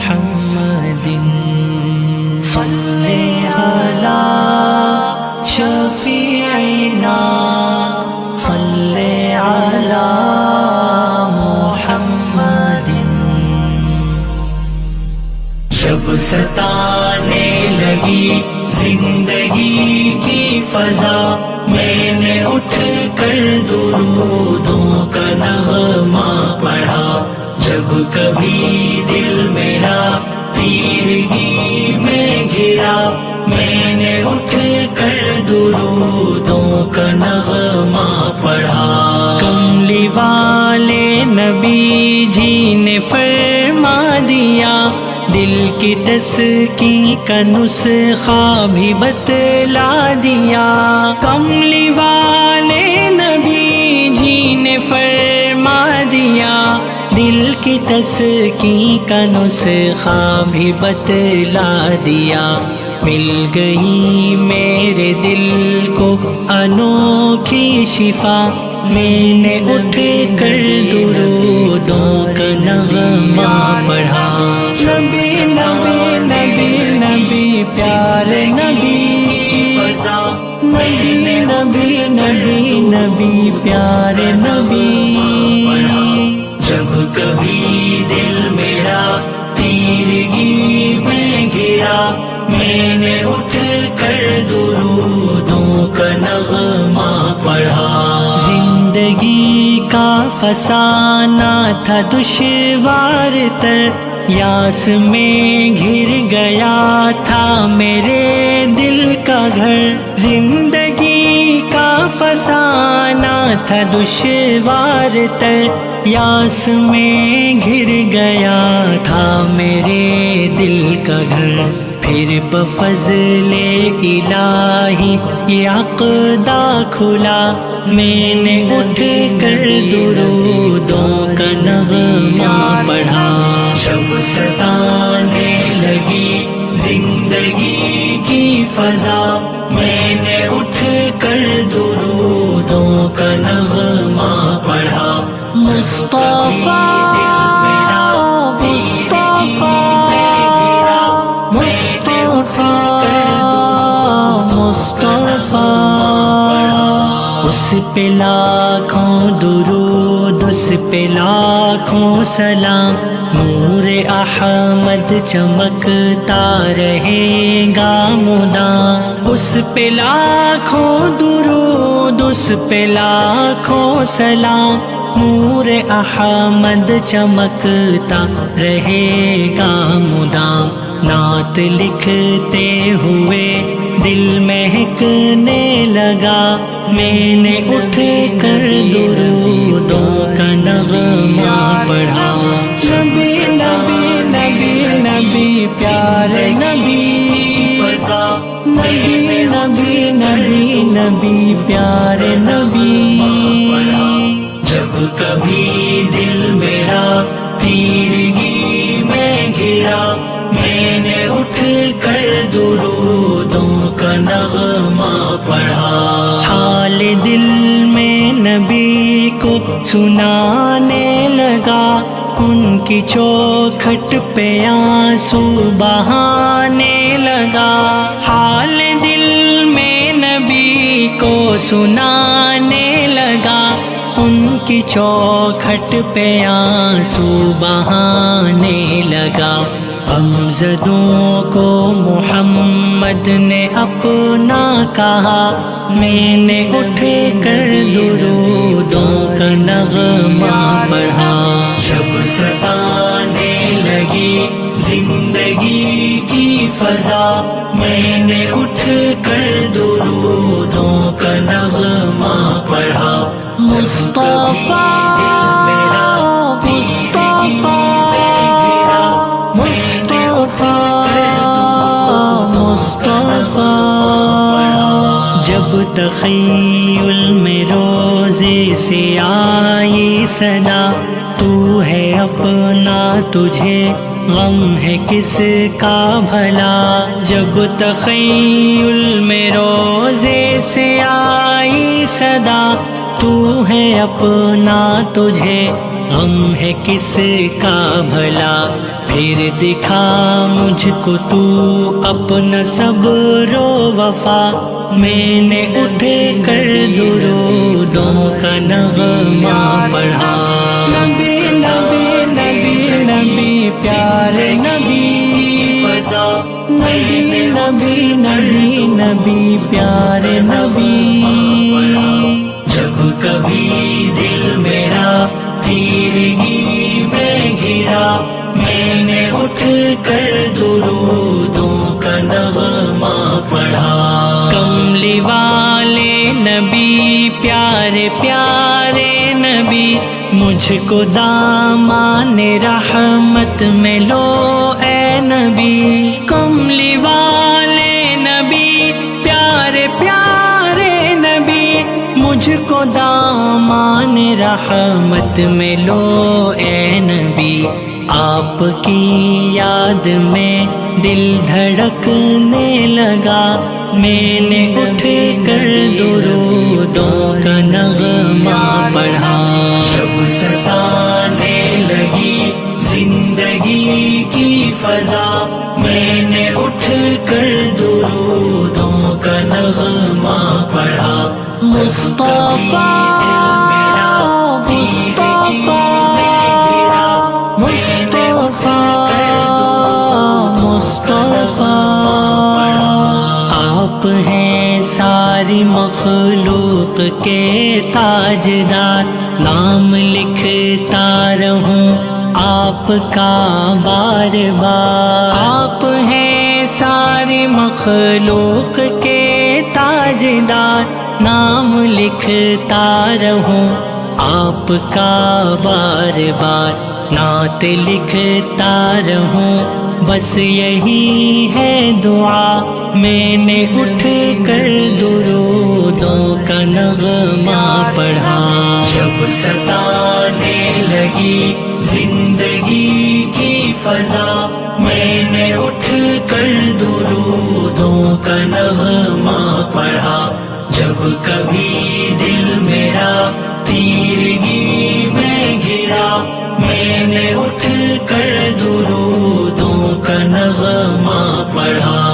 محمد صلی علی شفیعنا صلی علی محمد. جب ستانے لگی زندگی کی فضا میں نے اٹھ کر درودوں کا نغمہ پڑھا. جب کبھی دل میرا تیرگی میں گھرا میں نے اٹھ کر درودوں کا نغمہ پڑھا. کملی والے نبی جی نے فرما دیا دل کی تسکین کا نسخہ بھی بتلا دیا. کملی والے نبی جی نے فرما دیا دل کی تسکین کا نسخہ بھی بتلا دیا. مل گئی میرے دل کو انوکھی شفا میں نے اٹھ کر درودوں کا نغمہ پڑھا. نبی نبی نبی نبی پیارے نبی نبی نبی نبی نبی پیارے نبی. جب کبھی دل میرا تیرگی میں گھرا میں نے اٹھ کر درودوں کا نغمہ پڑھا. زندگی کا فسانہ تھا دشوار تر یاس میں گھر گیا تھا میرے دل کا گھر. زندگی کا فسانہ تھا دشوار تر یاس میں گھر گیا تھا میرے دل کا گھر. پھر بفضل الہی یہ عقدہ کھلا میں نے اٹھ کر درودوں کا نغمہ پڑھا. جب ستانے لگی زندگی کی فضا میں نے اٹھ کر درودوں کا نغمہ پڑھا. مصطفیٰ اس پہ لاکھوں درود اس پہ لاکھوں سلام نور احمد چمکتا رہے گا مدام. اس پہ لاکھوں درود اس پہ لاکھوں سلام نور احمد چمکتا رہے گا مدام. نعت لکھتے ہوئے دل مہکنے لگا میں نے اٹھ کر درودوں کا نغمہ پڑھا. نبی نبی نبی نبی پیارے نبی نبی نبی نبی نبی پیارے نبی. جب کبھی دل میرا تیرگی میں گھرا میں نے اٹھ کر درودوں کا نغمہ پڑھا. حال دل میں نبی کو سنانے لگا ان کی چوکھٹ پہ آنسو بہانے لگا. حال دل میں نبی کو سنانے لگا ان کی چوکھٹ پہ آنسو بہانے لگا. غمزدوں کو محمد نے اپنا کہا میں نے اٹھ کر درودوں کا نغمہ پڑھا. جب ستانے لگی زندگی کی فضا میں نے اٹھ کر درودوں کا نغمہ پڑھا. مصطفیٰ جب تخیل میں روزے سے آئی صدا تو ہے اپنا تجھے غم ہے کس کا بھلا. جب تخیل میں روزے سے آئی صدا تو ہے اپنا تجھے غم ہے کس کا بھلا، پھر دکھا مجھ کو تو اپنا صبر و وفا، میں نے اٹھ کر درودوں کا نغمہ پڑھا۔ نبی نبی نبی نبی پیارے نبی فضا، نبی نبی نبی نبی پیارے نبی، جب کبھی دل میرا تیرگی میں گھرا، میں نے اٹھ کر درودوں کا نغمہ پڑھا۔ کملی والے نبی پیارے پیارے نبی، مجھ کو دامان رحمت میں لو اے نبی۔ کملی والے نبی پیارے پیارے نبی، مجھ کو دامان رحمت میں لو اے نبی۔ آپ کی یاد میں دل دھڑکنے لگا، میں نے اٹھ کر درودوں کا نغمہ پڑھا۔ جب ستانے لگی زندگی کی فضا، میں نے اٹھ کر درودوں کا نغمہ پڑھا۔ مصطفیٰ مصطفیٰ مصطفیٰ، آپ ہیں ساری مخلوق کے تاجدار، نام لکھتا رہوں آپ کا بار بار۔ آپ ہیں ساری مخلوق کے تاجدار، نام لکھتا رہوں آپ کا بار بار۔ نعت لکھتا رہوں بس یہی ہے دعا، میں نے اٹھ کر درودوں کا نغمہ پڑھا۔ جب ستانے لگی زندگی کی فضا، میں نے اٹھ کر درودوں کا نغمہ پڑھا۔ جب کبھی دل میرا تیرگی میں گھرا، میں نے اٹھ کر درودوں کا نغمہ پڑھا۔